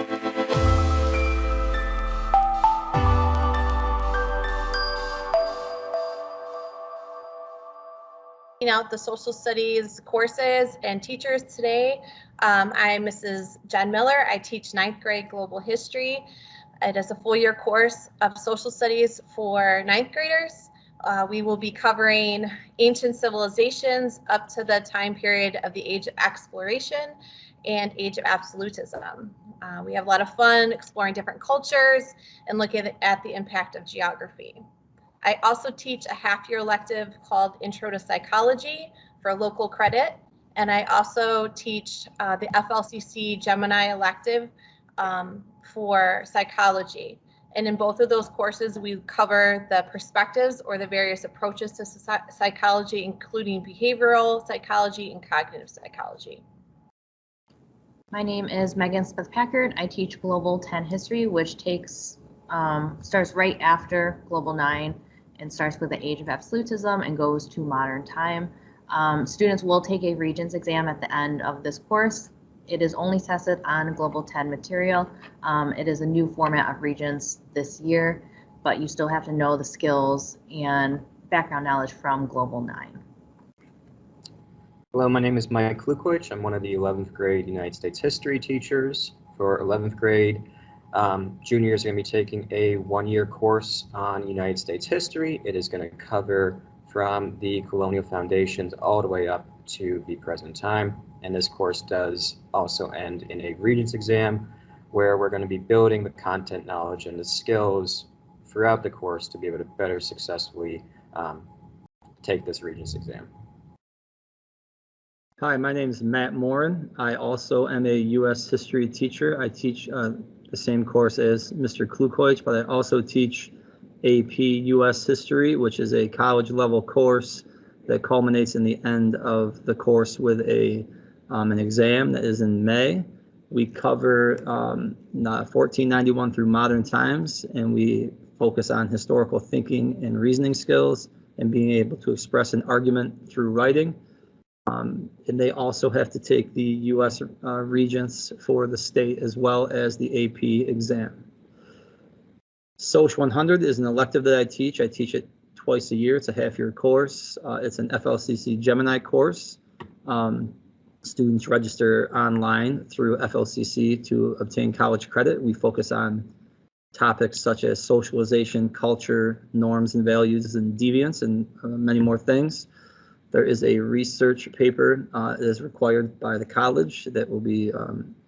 Out the social studies courses and teachers today. I'm Mrs. Jen Miller. I teach 9th grade global history. It is a full year course of social studies for 9th graders. We will be covering ancient civilizations up to the time period of the Age of Exploration and Age of Absolutism. We have a lot of fun exploring different cultures and looking at the impact of geography. I also teach a half-year elective called Intro to Psychology for local credit, and I also teach the FLCC Gemini elective for psychology. And in both of those courses, we cover the perspectives or the various approaches to psychology, including behavioral psychology and cognitive psychology. My name is Megan Smith-Packard. I teach Global 10 History, which starts right after Global 9 and starts with the Age of Absolutism and goes to modern time. Students will take a Regents exam at the end of this course. It is only tested on Global 10 material. It is a new format of Regents this year, but you still have to know the skills and background knowledge from Global 9. Hello, my name is Mike Lukwich. I'm one of the 11th grade United States history teachers. For 11th grade, juniors are going to be taking a one-year course on United States history. It is going to cover from the colonial foundations all the way up to the present time. And this course does also end in a Regents exam, where we're going to be building the content knowledge and the skills throughout the course to be able to better successfully take this Regents exam. Hi, my name is Matt Morin. I also am a U.S. history teacher. I teach the same course as Mr. Klukoich, but I also teach AP U.S. History, which is a college level course that culminates in the end of the course with an exam that is in May. We cover 1491 through modern times, and we focus on historical thinking and reasoning skills and being able to express an argument through writing. And they also have to take the U.S. Regents for the state as well as the AP exam. Soc 100 is an elective that I teach. I teach it twice a year. It's a half-year course. It's an FLCC Gemini course. Students register online through FLCC to obtain college credit. We focus on topics such as socialization, culture, norms and values, and deviance, and many more things. There is a research paper that is required by the college that will be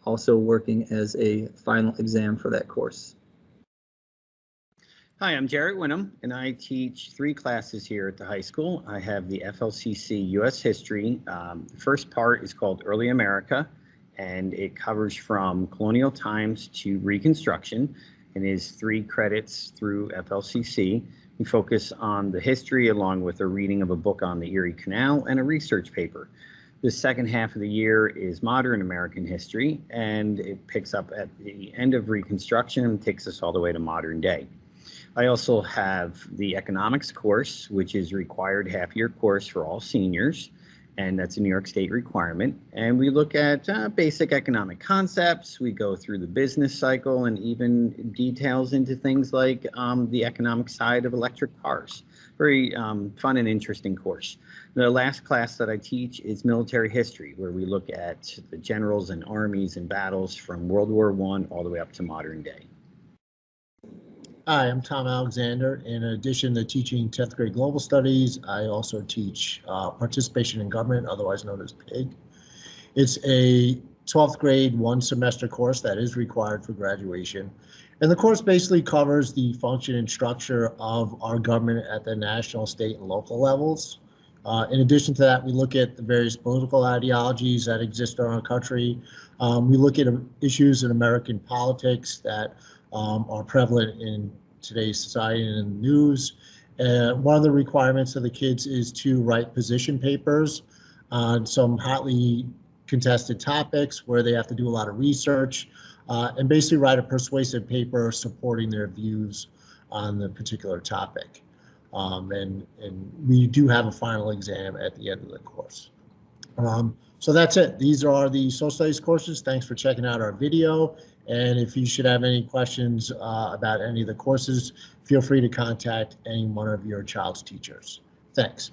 also working as a final exam for that course. Hi, I'm Jarrett Winham, and I teach 3 classes here at the high school. I have the FLCC U.S. History. The first part is called Early America, and it covers from colonial times to Reconstruction, and is 3 credits through FLCC. We focus on the history along with a reading of a book on the Erie Canal and a research paper. The second half of the year is modern American history, and it picks up at the end of Reconstruction and takes us all the way to modern day. I also have the economics course, which is a required half-year course for all seniors, and that's a New York State requirement. And we look at basic economic concepts. We go through the business cycle and even details into things like the economic side of electric cars. Very fun and interesting course. The last class that I teach is military history, where we look at the generals and armies and battles from World War I all the way up to modern day. Hi, I'm Tom Alexander. In addition to teaching 10th grade global studies, I also teach participation in government, otherwise known as PIG. It's a 12th grade 1 semester course that is required for graduation. And the course basically covers the function and structure of our government at the national, state, and local levels. In addition to that, we look at the various political ideologies that exist in our country. We look at issues in American politics that are prevalent in today's society and in the news. One of the requirements of the kids is to write position papers on some hotly contested topics where they have to do a lot of research and basically write a persuasive paper supporting their views on the particular topic. And we do have a final exam at the end of the course. So that's it. These are the social studies courses. Thanks for checking out our video. And if you should have any questions about any of the courses, feel free to contact any one of your child's teachers. Thanks.